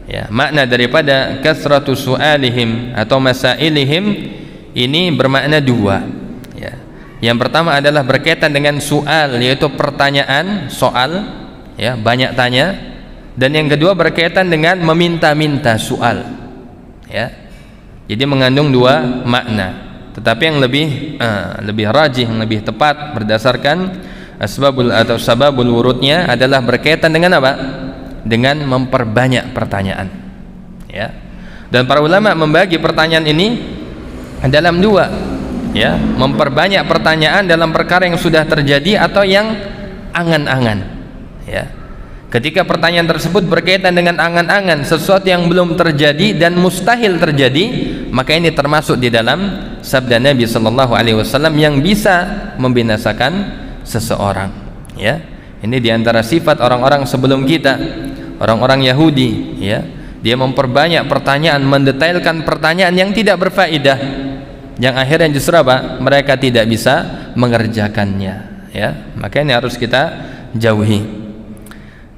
ya, makna daripada kasratu su'alihim atau masailihim ini bermakna dua, ya. Yang pertama adalah berkaitan dengan soal, yaitu pertanyaan, soal, ya, banyak tanya. Dan yang kedua berkaitan dengan meminta-minta soal, ya. Jadi mengandung dua makna. Tetapi yang lebih rajih, yang lebih tepat berdasarkan asbabul atau sababul wurudnya adalah berkaitan dengan apa? Dengan memperbanyak pertanyaan, ya. Dan para ulama membagi pertanyaan ini dalam dua, ya, memperbanyak pertanyaan dalam perkara yang sudah terjadi atau yang angan-angan, ya. Ketika pertanyaan tersebut berkaitan dengan angan-angan, sesuatu yang belum terjadi dan mustahil terjadi, maka ini termasuk di dalam sabda Nabi sallallahu alaihi wasallam yang bisa membinasakan seseorang, ya. Ini diantara sifat orang-orang sebelum kita, orang-orang Yahudi, ya. Dia memperbanyak pertanyaan, mendetailkan pertanyaan yang tidak berfaedah, yang akhirnya justru apa? Mereka tidak bisa mengerjakannya, ya. Maka ini harus kita jauhi.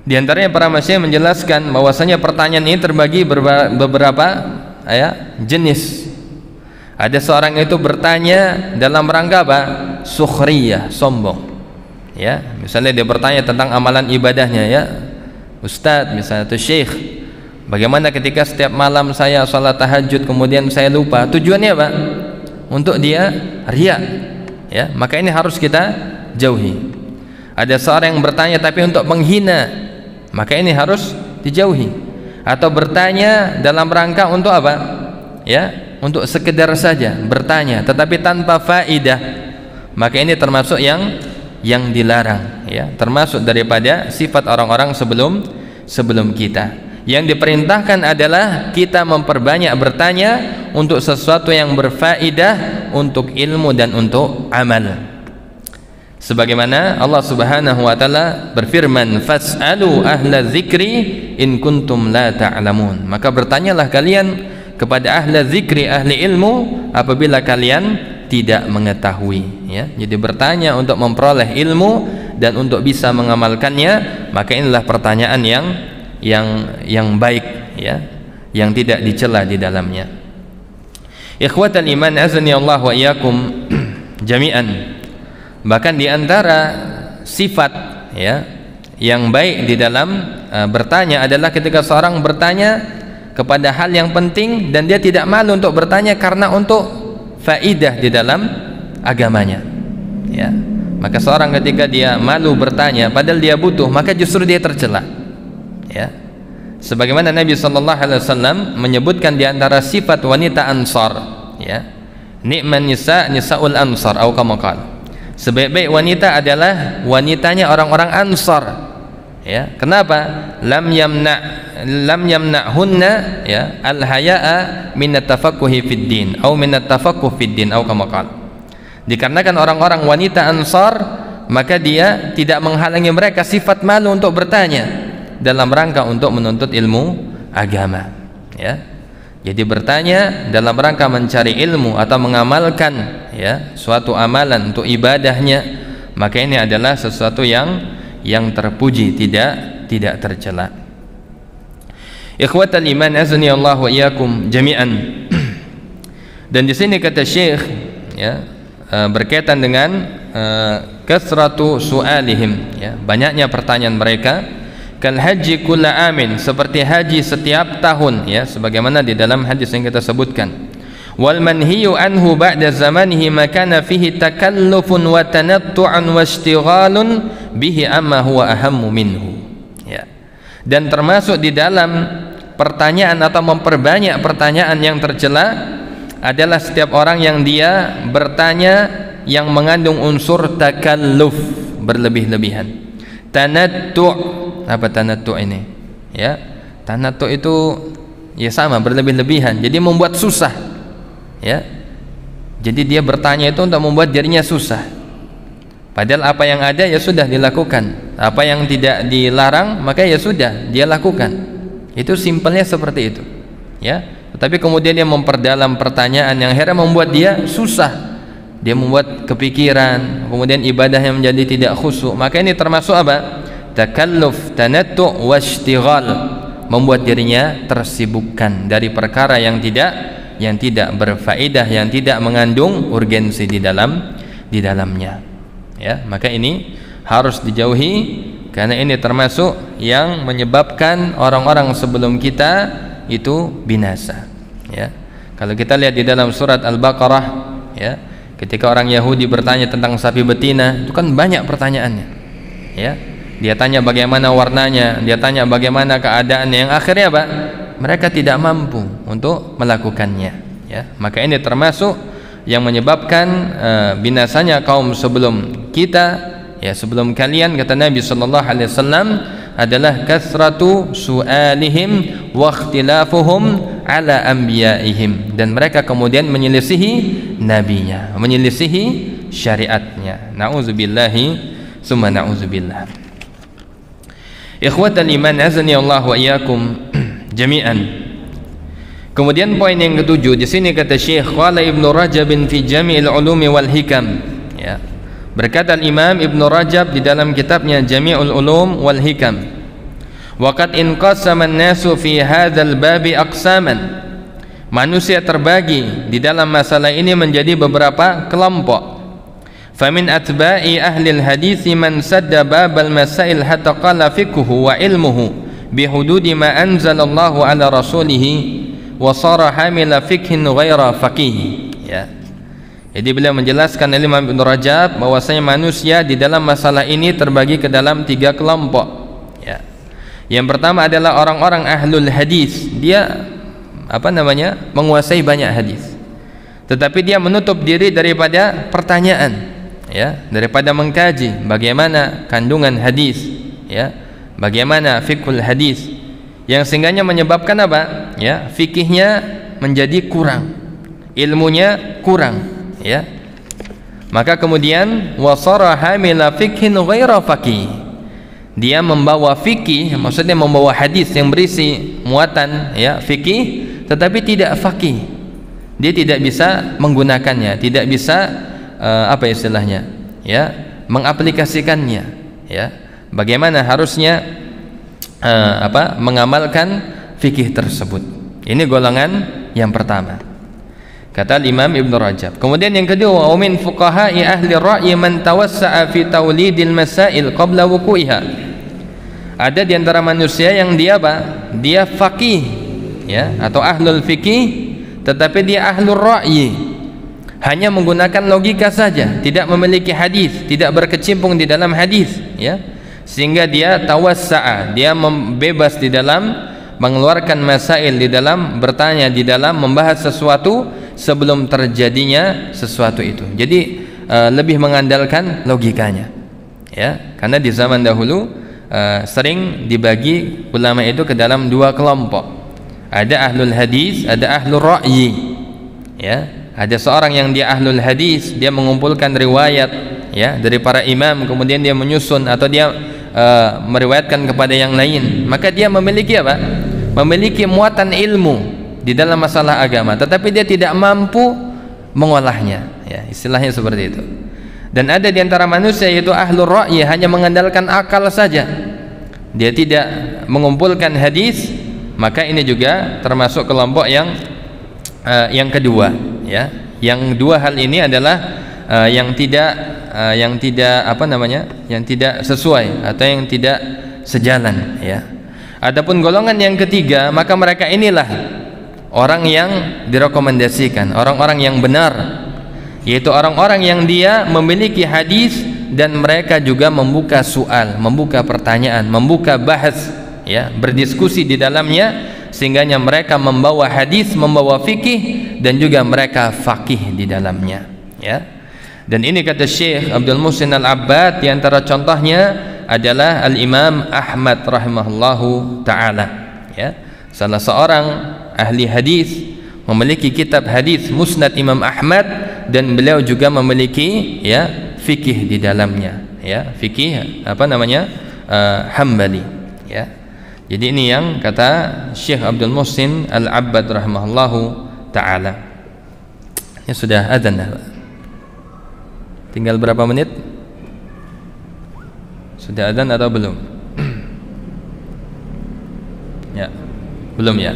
Di antaranya para masyayikh menjelaskan bahwasanya pertanyaan ini terbagi beberapa, ya, jenis. Ada seorang itu bertanya dalam rangka apa? Sukhriyah, sombong, ya. Misalnya dia bertanya tentang amalan ibadahnya, ya. Ustadz misalnya, atau syekh, bagaimana ketika setiap malam saya sholat tahajud kemudian saya lupa? Tujuannya apa? Untuk dia riya, ya. Maka ini harus kita jauhi. Ada seorang yang bertanya tapi untuk menghina, maka ini harus dijauhi. Atau bertanya dalam rangka untuk apa? Ya, untuk sekedar saja bertanya tetapi tanpa faidah, maka ini termasuk yang dilarang, ya. Termasuk daripada sifat orang-orang sebelum kita. Yang diperintahkan adalah kita memperbanyak bertanya untuk sesuatu yang berfaedah, untuk ilmu dan untuk amal. Sebagaimana Allah Subhanahu wa taala berfirman, "Fas'alu ahla dzikri in kuntum la ta'lamun." Maka bertanyalah kalian kepada ahli dzikri, ahli ilmu, apabila kalian tidak mengetahui, ya. Jadi bertanya untuk memperoleh ilmu dan untuk bisa mengamalkannya, maka inilah pertanyaan yang baik, ya, yang tidak dicela di dalamnya. Ikhwatal iman azani Allah wa iyyakum jami'an. Bahkan di antara sifat, ya, yang baik di dalam bertanya adalah ketika seorang bertanya kepada hal yang penting dan dia tidak malu untuk bertanya karena untuk faidah di dalam agamanya, ya. Maka seorang ketika dia malu bertanya padahal dia butuh, maka justru dia tercela, ya. Sebagaimana Nabi sallallahu alaihi wasallam menyebutkan di antara sifat wanita Ansar, ya, ni'man nisaul Ansar atau kama qala. Sebaik-baik wanita adalah wanitanya orang-orang Ansar, ya. Kenapa? Lam yamna'hunna, ya, al-haya'a min at-tafaqquhi fid din atau min at-tafaqquh fid din atau kama qala. Dikarenakan orang-orang wanita Ansar, maka dia tidak menghalangi mereka sifat malu untuk bertanya dalam rangka untuk menuntut ilmu agama, ya. Jadi bertanya dalam rangka mencari ilmu atau mengamalkan, ya, suatu amalan untuk ibadahnya, maka ini adalah sesuatu yang terpuji, tidak tercela. Ikhwatal iman azni Allah wa iyyakum jami'an. Dan di sini kata Syekh, ya, berkaitan dengan kasratu su'alihim, ya, banyaknya pertanyaan mereka. Kal haji kulla amin, seperti haji setiap tahun, ya, sebagaimana di dalam hadis yang kita sebutkan. Wal manhiyu anhu ba'da zamanihi ma kana fihi takallufun wa tanattu'un wa ishtighalun bihi amma huwa ahammu minhu, ya. Dan termasuk di dalam pertanyaan atau memperbanyak pertanyaan yang tercela adalah setiap orang yang dia bertanya yang mengandung unsur takalluf, berlebih-lebihan. Tanattu', apa tanattu' ini, ya? Tanattu' itu ya sama, berlebih-lebihan, jadi membuat susah, ya. Jadi dia bertanya itu untuk membuat dirinya susah, padahal apa yang ada ya sudah dilakukan, apa yang tidak dilarang maka ya sudah dia lakukan. Itu simpelnya seperti itu, ya. Tetapi kemudian dia memperdalam pertanyaan yang akhirnya membuat dia susah, dia membuat kepikiran, kemudian ibadahnya menjadi tidak khusyuk. Maka ini termasuk apa? Takalluf, tanattu' washtighal, membuat dirinya tersibukkan dari perkara yang tidak berfaedah, yang tidak mengandung urgensi di dalamnya, ya. Maka ini harus dijauhi karena ini termasuk yang menyebabkan orang-orang sebelum kita itu binasa. Ya. Kalau kita lihat di dalam surat Al-Baqarah, ya, ketika orang Yahudi bertanya tentang sapi betina, itu kan banyak pertanyaannya. Ya. Dia tanya bagaimana warnanya, dia tanya bagaimana keadaannya, yang akhirnya apa? Mereka tidak mampu untuk melakukannya. Ya. Maka ini termasuk yang menyebabkan binasanya kaum sebelum kita, ya, sebelum kalian, kata Nabi sallallahu alaihi wasallam, adalah kasratu su'alihim wa ikhtilafuhum ala anbiya'ihim, dan mereka kemudian menyelisihi nabinya, menyelisihi syariatnya. Na'udzubillahi summa na'udzubillah. Ikhwatal iman, azani Allah wa iyyakum jami'an. Kemudian poin yang ketujuh di sini kata Syekh, qala Ibnu Rajab fi Jami'il Ulumi wal Hikam, ya. Berkata Imam Ibnu Rajab di dalam kitabnya Jami'ul Ulum wal Hikam, waqad inqasama an-nasu fi hadzal babi aqsaman. Manusia terbagi di dalam masalah ini menjadi beberapa kelompok. Famin atba'i ahli al-hadits man sadda babal masail hatta qala fiqhuhu wa ilmuhu bihududi ma anzalallahu ala rasulih wa sara hamila fiqhin ghaira faqih. Ya. Jadi beliau menjelaskan Imam Ibnu Rajab bahwasanya manusia di dalam masalah ini terbagi ke dalam 3 kelompok. Ya. Yang pertama adalah orang-orang ahlul hadis. Dia menguasai banyak hadis. Tetapi dia menutup diri daripada pertanyaan, ya, daripada mengkaji bagaimana kandungan hadis, ya, bagaimana fiqhul hadis, yang sehingganya menyebabkan apa? Ya, fikihnya menjadi kurang, ilmunya kurang. Ya, maka kemudian wasara hamila fikhin ghaira faqih, dia membawa fikih, maksudnya membawa hadis yang berisi muatan, ya, fikih, tetapi tidak faqih. Dia tidak bisa menggunakannya, tidak bisa istilahnya, ya, mengaplikasikannya, ya, bagaimana harusnya mengamalkan fikih tersebut. Ini golongan yang pertama, kata Imam Ibnu Rajab. Kemudian yang kedua, wa min fuqaha'i ahli ra'yi man tawassa'a fi taulidil masail qabla wuqu'iha. Ada di antara manusia yang dia dia faqih, ya, atau ahlul fikih, tetapi dia ahlul ra'yi, hanya menggunakan logika saja, tidak memiliki hadis, tidak berkecimpung di dalam hadis, ya, sehingga dia tawassa'a, dia bebas di dalam mengeluarkan masail, di dalam bertanya, di dalam membahas sesuatu sebelum terjadinya sesuatu itu. Jadi lebih mengandalkan logikanya, ya, karena di zaman dahulu sering dibagi ulama itu ke dalam 2 kelompok. Ada ahlul hadis, ada ahlul ra'yi, ya. Ada seorang yang dia ahlul hadis, dia mengumpulkan riwayat, ya, dari para imam, kemudian dia menyusun atau dia meriwayatkan kepada yang lain, maka dia memiliki memiliki muatan ilmu di dalam masalah agama, tetapi dia tidak mampu mengolahnya, ya, istilahnya seperti itu. Dan ada di antara manusia yaitu ahlul ra'yi, hanya mengandalkan akal saja, dia tidak mengumpulkan hadis, maka ini juga termasuk kelompok yang kedua, ya. Yang dua hal ini adalah yang tidak sesuai atau yang tidak sejalan, ya. Adapun golongan yang ketiga, maka mereka inilah orang yang direkomendasikan, orang-orang yang benar, yaitu orang-orang yang dia memiliki hadis dan mereka juga membuka soal, membuka pertanyaan, membuka bahas, ya, berdiskusi di dalamnya, sehingganya mereka membawa hadis, membawa fikih, dan juga mereka faqih di dalamnya, ya. Dan ini kata Syekh Abdul Muhsin Al-Abbad, di antara contohnya adalah Al-Imam Ahmad rahimahullahu ta'ala, ya, salah seorang ahli hadis, memiliki kitab hadis Musnad Imam Ahmad, dan beliau juga memiliki, ya, fikih di dalamnya, ya, fikih Hambali, ya. Jadi ini yang kata Syekh Abdul Muhsin Al-Abbad rahimahullahu ta'ala. Ya, sudah adzan dah, Pak. Tinggal berapa menit? Sudah adzan atau belum? Ya, belum, ya.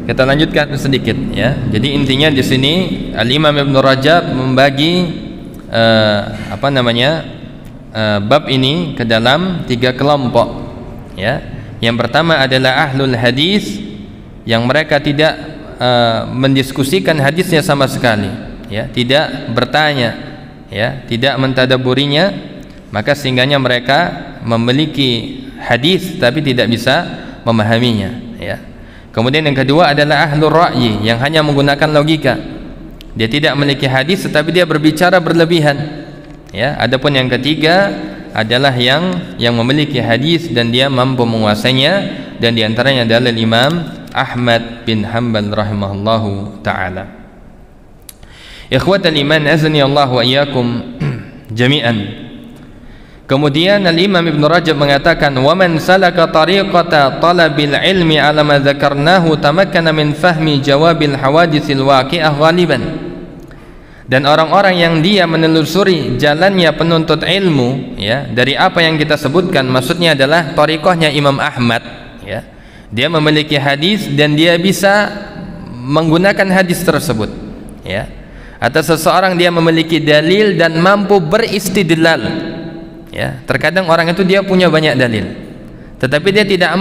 Kita lanjutkan sedikit, ya. Jadi intinya di sini Al-Imam Ibnu Rajab membagi bab ini ke dalam 3 kelompok, ya. Yang pertama adalah ahlul hadis, yang mereka tidak mendiskusikan hadisnya sama sekali, ya, tidak bertanya, ya, tidak mentadaburinya, maka sehingganya mereka memiliki hadis tapi tidak bisa memahaminya, ya. Kemudian yang kedua adalah ahlul ra'yi, yang hanya menggunakan logika. Dia tidak memiliki hadis tetapi dia berbicara berlebihan, ya. Adapun yang ketiga adalah yang memiliki hadis dan dia mampu menguasainya, dan diantaranya adalah Imam Ahmad bin Hanbal rahimahullahu ta'ala. Ikhwatal iman azni Allah wa iyyakum jami'an. Kemudian Al-Imam Ibn Rajab mengatakan, wa man salaka tariqata talabil ilmi ala ma dzakarnahu tamakkana min fahmi jawabil hawaditsil waqi'ah ghaliban. Dan orang-orang yang dia menelusuri jalannya penuntut ilmu, ya, dari apa yang kita sebutkan, maksudnya adalah tariqahnya Imam Ahmad, ya. Dia memiliki hadis dan dia bisa menggunakan hadis tersebut, ya. Atau seseorang dia memiliki dalil dan mampu beristidlal, ya. Terkadang orang itu dia punya banyak dalil, tetapi dia tidak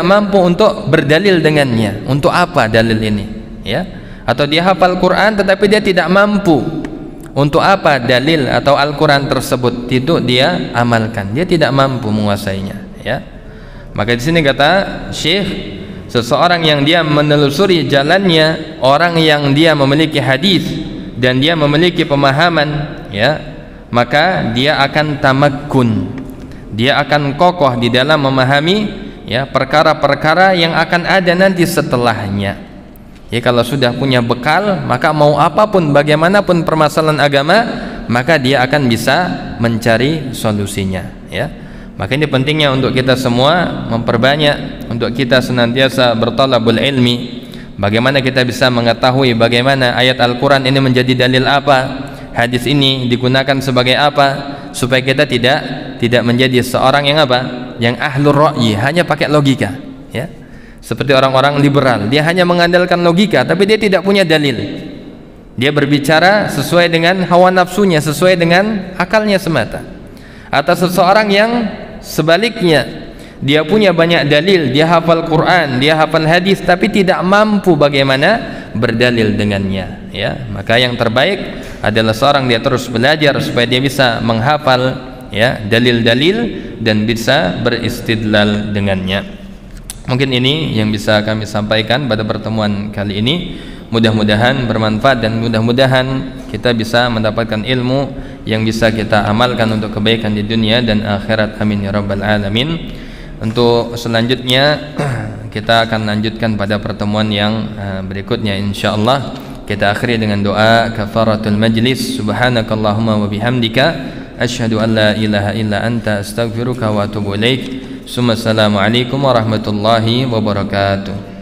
mampu untuk berdalil dengannya. Untuk apa dalil ini, ya? Atau dia hafal Quran tetapi dia tidak mampu untuk apa dalil atau Al-Quran tersebut itu dia amalkan, dia tidak mampu menguasainya, ya. Maka di sini kata Syekh, seseorang yang dia menelusuri jalannya orang yang dia memiliki hadis dan dia memiliki pemahaman, ya, maka dia akan tamakkun, dia akan kokoh di dalam memahami, ya, perkara-perkara yang akan ada nanti setelahnya. Ya, kalau sudah punya bekal, maka mau apapun bagaimanapun permasalahan agama, maka dia akan bisa mencari solusinya, ya. Maka ini pentingnya untuk kita semua memperbanyak, untuk kita senantiasa bertalabul ilmi. Bagaimana kita bisa mengetahui bagaimana ayat Al-Quran ini menjadi dalil apa, hadis ini digunakan sebagai apa, supaya kita tidak menjadi seorang yang apa, yang ahlur ra'yi, hanya pakai logika, ya. Seperti orang-orang liberal, dia hanya mengandalkan logika tapi dia tidak punya dalil. Dia berbicara sesuai dengan hawa nafsunya, sesuai dengan akalnya semata. Atau seseorang yang sebaliknya, dia punya banyak dalil, dia hafal Quran, dia hafal hadis tapi tidak mampu bagaimana berdalil dengannya, ya. Maka yang terbaik adalah seorang dia terus belajar supaya dia bisa menghafal, ya, dalil-dalil dan bisa beristidlal dengannya. Mungkin ini yang bisa kami sampaikan pada pertemuan kali ini. Mudah-mudahan bermanfaat dan mudah-mudahan kita bisa mendapatkan ilmu yang bisa kita amalkan untuk kebaikan di dunia dan akhirat. Amin ya rabbal alamin. Untuk selanjutnya kita akan lanjutkan pada pertemuan yang berikutnya insyaallah. Kita akhiri dengan doa kafaratul majlis. Subhanakallahumma wa bihamdika asyhadu an la ilaha illa anta astaghfiruka wa atubu ilaik. Assalamualaikum warahmatullahi wabarakatuh.